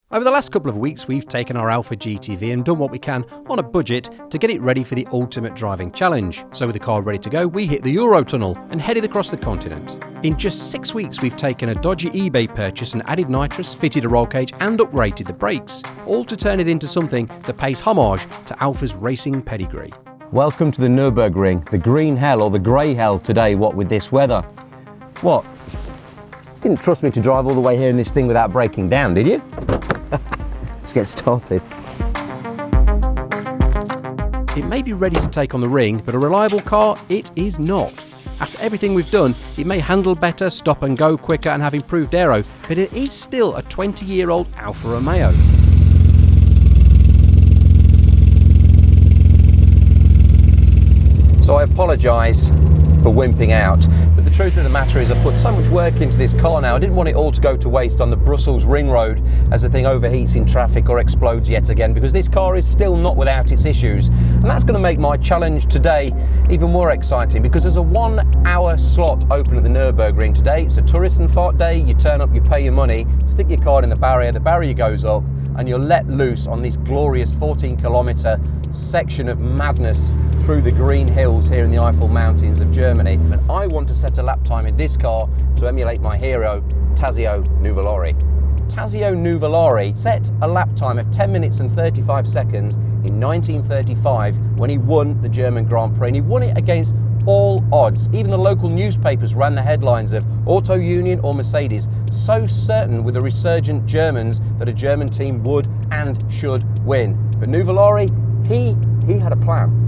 Over the last couple of weeks, we've taken our Alfa GTV and done what we can on a budget to get it ready for the ultimate driving challenge. So with the car ready to go, we hit the Eurotunnel and headed across the continent. In just 6 weeks, we've taken a dodgy eBay purchase and added nitrous, fitted a roll cage and upgraded the brakes, all to turn it into something that pays homage to Alfa's racing pedigree. Welcome to the Nürburgring, the green hell or the grey hell today, what with this weather. What? Didn't trust me to drive all the way here in this thing without breaking down, did you? Let's get started. It may be ready to take on the ring, but a reliable car, it is not. After everything we've done, it may handle better, stop and go quicker and have improved aero, but it is still a 20-year-old Alfa Romeo. So I apologise for wimping out, but the truth of the matter is I put so much work into this car now, I didn't want it all to go to waste on the Brussels ring road as the thing overheats in traffic or explodes yet again, because this car is still not without its issues. And that's going to make my challenge today even more exciting, because there's a 1 hour slot open at the Nürburgring today. It's a tourist and fart day. You turn up, you pay your money, stick your card in the barrier goes up, and you're let loose on this glorious 14-kilometre section of madness through the green hills here in the Eiffel Mountains of Germany. And I want to set a lap time in this car to emulate my hero, Tazio Nuvolari. Tazio Nuvolari set a lap time of 10 minutes and 35 seconds in 1935 when he won the German Grand Prix, and he won it against all odds. Even the local newspapers ran the headlines of Auto Union or Mercedes, so certain were the resurgent Germans that a German team would and should win. But Nuvolari, he had a plan.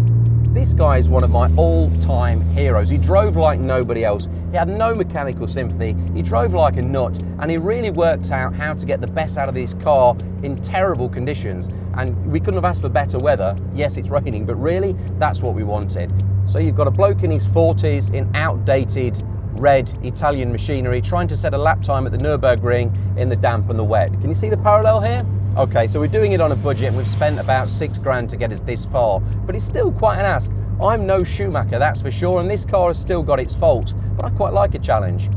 This guy is one of my all-time heroes. He drove like nobody else. He had no mechanical sympathy. He drove like a nut, and he really worked out how to get the best out of this car in terrible conditions. And we couldn't have asked for better weather. Yes, it's raining, but really, that's what we wanted. So you've got a bloke in his 40s in outdated red Italian machinery trying to set a lap time at the Nürburgring in the damp and the wet. Can you see the parallel here? Okay, so we're doing it on a budget and we've spent about £6 to get us this far, but it's still quite an ask. I'm no Schumacher, that's for sure, and this car has still got its faults, but I quite like a challenge.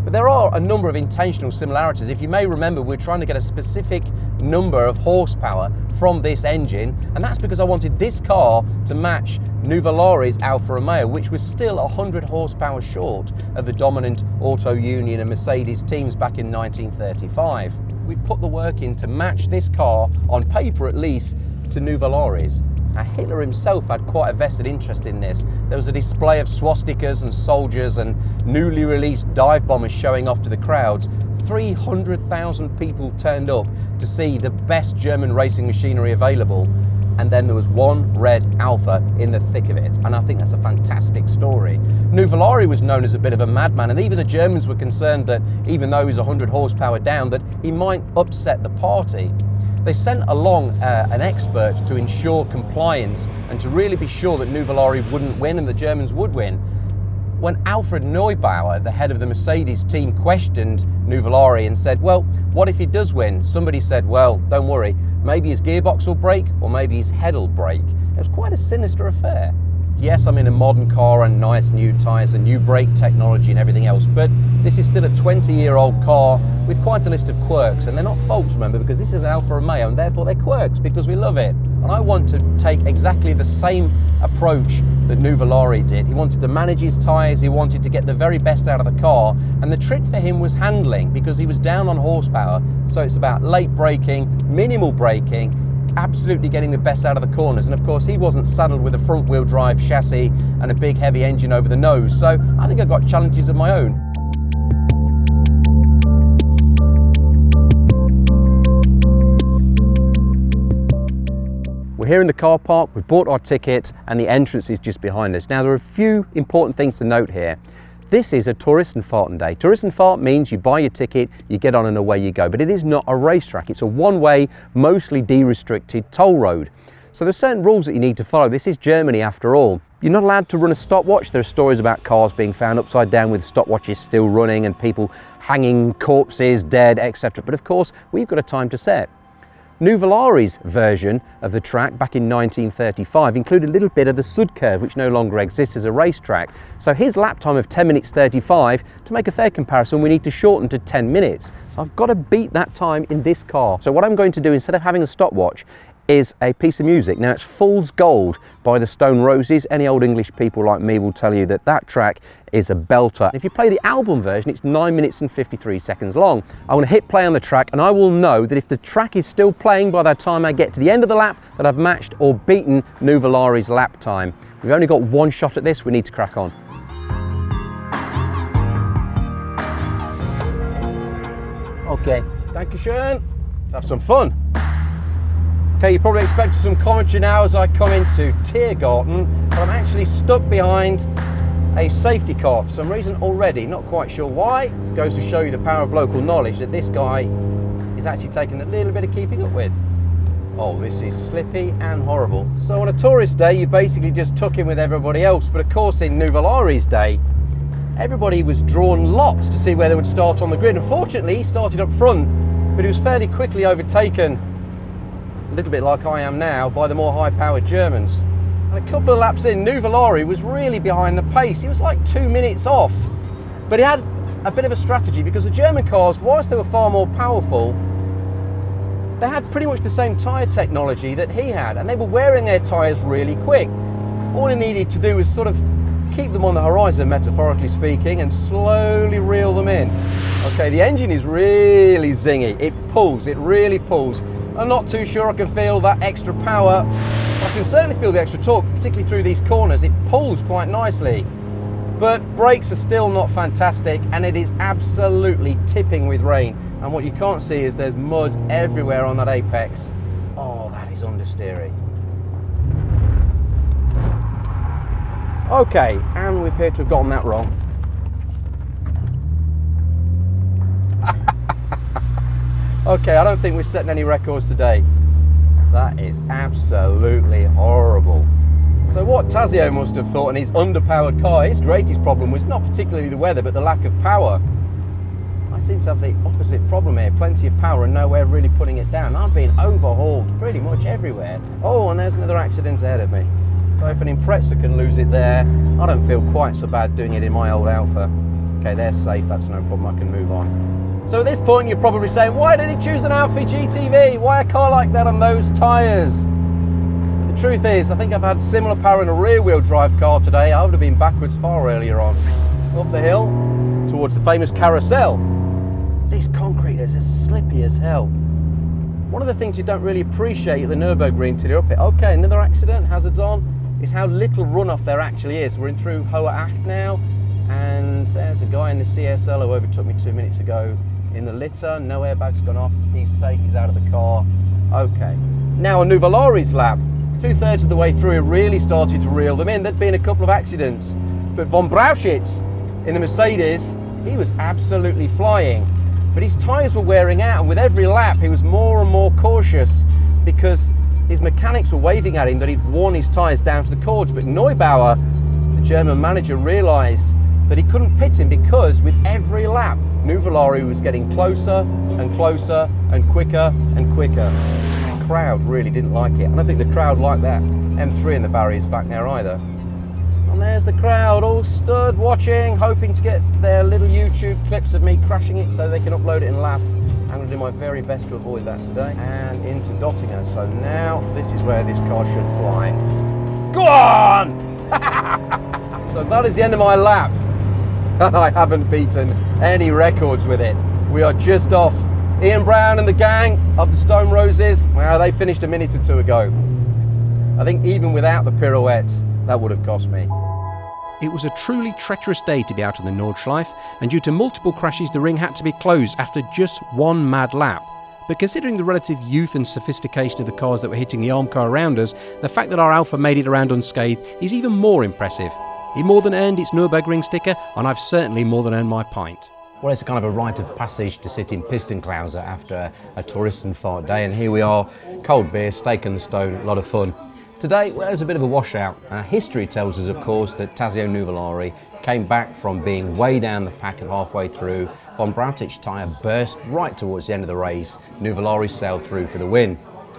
But there are a number of intentional similarities. If you may remember, we're trying to get a specific number of horsepower from this engine, and that's because I wanted this car to match Nuvolari's Alfa Romeo, which was still 100 horsepower short of the dominant Auto Union and Mercedes teams back in 1935. We've put the work in to match this car, on paper at least, to Nuvolari's. Now, Hitler himself had quite a vested interest in this. There was a display of swastikas and soldiers and newly released dive bombers showing off to the crowds. 300,000 people turned up to see the best German racing machinery available. And then there was one red Alfa in the thick of it. And I think that's a fantastic story. Nuvolari was known as a bit of a madman, and even the Germans were concerned that even though he's 100 horsepower down, that he might upset the party. They sent along an expert to ensure compliance and to really be sure that Nuvolari wouldn't win and the Germans would win. When Alfred Neubauer, the head of the Mercedes team, questioned Nuvolari and said, well, what if he does win? Somebody said, well, don't worry, maybe his gearbox will break or maybe his head will break. It was quite a sinister affair. Yes, I'm in a modern car and nice new tyres and new brake technology and everything else, but this is still a 20-year-old car with quite a list of quirks, and they're not faults, remember, because this is an Alfa Romeo and therefore they're quirks because we love it. And I want to take exactly the same approach that Nuvolari did. He wanted to manage his tyres, he wanted to get the very best out of the car, and the trick for him was handling, because he was down on horsepower, so it's about late braking, minimal braking, absolutely getting the best out of the corners. And of course he wasn't saddled with a front wheel drive chassis and a big heavy engine over the nose, so I think I've got challenges of my own. We're here in the car park, we've bought our ticket and the entrance is just behind us. Now there are a few important things to note here. This is a tourist and farting day. Tourist and fart means you buy your ticket, you get on and away you go, but it is not a racetrack. It's a one-way, mostly de-restricted toll road. So there's certain rules that you need to follow. This is Germany after all. You're not allowed to run a stopwatch. There are stories about cars being found upside down with stopwatches still running and people hanging corpses, dead, etc. But of course, we've got a time to set. Nuvolary's version of the track back in 1935 included a little bit of the Sud curve, which no longer exists as a racetrack. So his lap time of 10 minutes 35, to make a fair comparison, we need to shorten to 10 minutes. So I've got to beat that time in this car. So what I'm going to do, instead of having a stopwatch, is a piece of music. Now it's Fool's Gold by the Stone Roses. Any old English people like me will tell you that that track is a belter. If you play the album version, it's 9 minutes and 53 seconds long. I want to hit play on the track and I will know that if the track is still playing by the time I get to the end of the lap, that I've matched or beaten Nuvolary's lap time. We've only got one shot at this, we need to crack on. Okay, Dankeschön. Let's have some fun. Okay, you probably expected some commentary now as I come into Tiergarten, but I'm actually stuck behind a safety car for some reason already, not quite sure why. This goes to show you the power of local knowledge that this guy is actually taking a little bit of keeping up with. Oh, this is slippy and horrible. So on a tourist day, you basically just tuck in with everybody else, but of course in Nuvolary's day, everybody was drawn lots to see where they would start on the grid. Unfortunately, he started up front, but he was fairly quickly overtaken, a little bit like I am now, by the more high-powered Germans. And a couple of laps in, Nuvolary was really behind the pace. He was like 2 minutes off. But he had a bit of a strategy because the German cars, whilst they were far more powerful, they had pretty much the same tyre technology that he had, and they were wearing their tyres really quick. All he needed to do was sort of keep them on the horizon, metaphorically speaking, and slowly reel them in. Okay, the engine is really zingy. It pulls, it really pulls. I'm not too sure I can feel that extra power. I can certainly feel the extra torque, particularly through these corners. It pulls quite nicely. But brakes are still not fantastic, and it is absolutely tipping with rain. And what you can't see is there's mud everywhere on that apex. Oh, that is understeering. Okay, and we appear to have gotten that wrong. Okay, I don't think we're setting any records today. That is absolutely horrible. So what Tazio must have thought in his underpowered car, his greatest problem was not particularly the weather, but the lack of power. I seem to have the opposite problem here. Plenty of power and nowhere really putting it down. I'm being overhauled pretty much everywhere. Oh, and there's another accident ahead of me. So if an Impreza can lose it there, I don't feel quite so bad doing it in my old Alfa. Okay, they're safe, that's no problem, I can move on. So at this point you're probably saying, why did he choose an Alfa GTV? Why a car like that on those tyres? The truth is, I think I've had similar power in a rear-wheel drive car today. I would have been backwards far earlier on. Up the hill, towards the famous carousel. This concrete is as slippy as hell. One of the things you don't really appreciate at the Nürburgring till you're up it. Okay, another accident, hazards on, is how little runoff there actually is. We're in through Hohe Acht now, and there's a guy in the CSL who overtook me 2 minutes ago in the litter. No airbag's gone off, he's safe, he's out of the car. Okay, now on Nuvolary's lap, 2/3 of the way through, it really started to reel them in. There'd been a couple of accidents, but von Brauchitz in the Mercedes, he was absolutely flying. But his tyres were wearing out, and with every lap he was more and more cautious because his mechanics were waving at him that he'd worn his tyres down to the cords. But Neubauer, the German manager, realised that he couldn't pit him because with every lap Nuvolary was getting closer and closer and quicker and quicker. The crowd really didn't like it. I don't think the crowd liked that M3 in the barriers back there either. And there's the crowd all stood watching, hoping to get their little YouTube clips of me crashing it so they can upload it and laugh. I'm going to do my very best to avoid that today. And into Dottinger. So now this is where this car should fly. Go on! So that is the end of my lap. And I haven't beaten any records with it. We are just off. Ian Brown and the gang of the Stone Roses, well, they finished a minute or two ago. I think even without the pirouette, that would have cost me. It was a truly treacherous day to be out on the Nordschleife, and due to multiple crashes the ring had to be closed after just one mad lap. But considering the relative youth and sophistication of the cars that were hitting the arm car around us, the fact that our Alfa made it around unscathed is even more impressive. It more than earned its Nürburgring sticker, and I've certainly more than earned my pint. Well, it's a kind of a rite of passage to sit in Pistenklause after a tourist and fart day, and here we are, cold beer, steak and the stone, a lot of fun. Today, well, there's a bit of a washout. History tells us, of course, that Tazio Nuvolary came back from being way down the pack and halfway through. Von Brautich's tyre burst right towards the end of the race. Nuvolary sailed through for the win.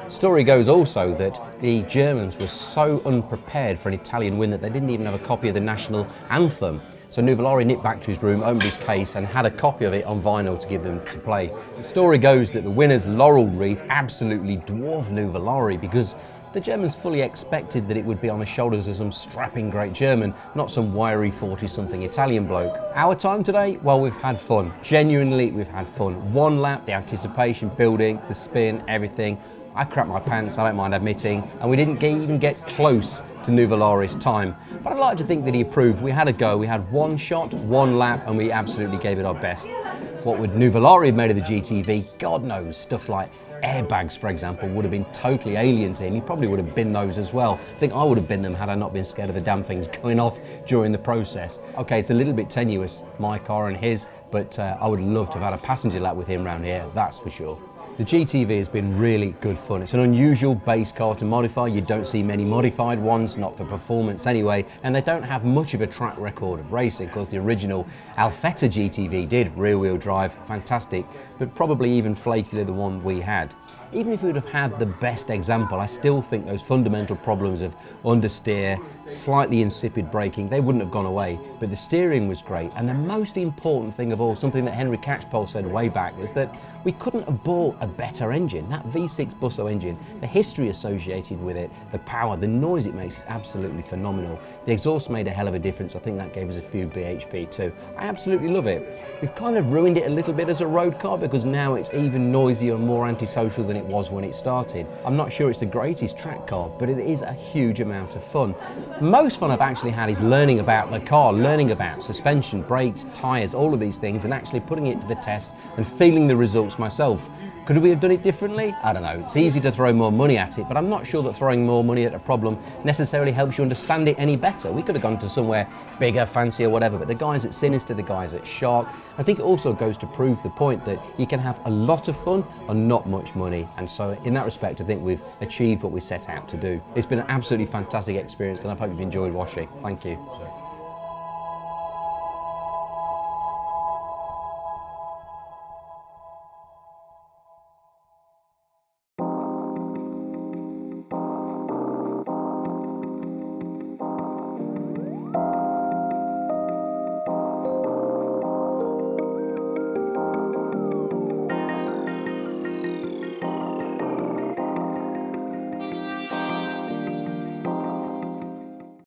Story goes also that the Germans were so unprepared for an Italian win that they didn't even have a copy of the national anthem. So Nuvolari nipped back to his room, opened his case and had a copy of it on vinyl to give them to play. The story goes that the winner's laurel wreath absolutely dwarfed Nuvolari because the Germans fully expected that it would be on the shoulders of some strapping great German, not some wiry 40-something Italian bloke. Our time today? Well, we've had fun. Genuinely, we've had fun. One lap, the anticipation building, the spin, everything. I crapped my pants, I don't mind admitting, and we didn't even get close to Nuvolari's time. But I'd like to think that he approved. We had a go, we had one shot, one lap, and we absolutely gave it our best. What would Nuvolari have made of the GTV? God knows. Stuff like airbags, for example, would have been totally alien to him. He probably would have binned those as well. I think I would have binned them had I not been scared of the damn things going off during the process. Okay, it's a little bit tenuous, my car and his, but I would love to have had a passenger lap with him around here, that's for sure. The GTV has been really good fun. It's an unusual base car to modify. You don't see many modified ones, not for performance anyway, and they don't have much of a track record of racing. Of course, the original Alfa GTV did rear-wheel drive, fantastic, but probably even flakier than the one we had. Even if we would have had the best example, I still think those fundamental problems of understeer, slightly insipid braking, they wouldn't have gone away, but the steering was great. And the most important thing of all, something that Henry Catchpole said way back, is that we couldn't have bought a better engine. That V6 Busso engine, the history associated with it, the power, the noise it makes is absolutely phenomenal. The exhaust made a hell of a difference. I think that gave us a few bhp too. I absolutely love it. We've kind of ruined it a little bit as a road car because now it's even noisier and more antisocial than it was when it started. I'm not sure it's the greatest track car, but it is a huge amount of fun. Most fun I've actually had is learning about the car, learning about suspension, brakes, tyres, all of these things, and actually putting it to the test and feeling the results myself. Could we have done it differently? I don't know. It's easy to throw more money at it, but I'm not sure that throwing more money at a problem necessarily helps you understand it any better. We could have gone to somewhere bigger, fancier, whatever, but the guys at Sinister, the guys at Shark, I think it also goes to prove the point that you can have a lot of fun and not much money. And so in that respect, I think we've achieved what we set out to do. It's been an absolutely fantastic experience and I hope you've enjoyed watching. Thank you.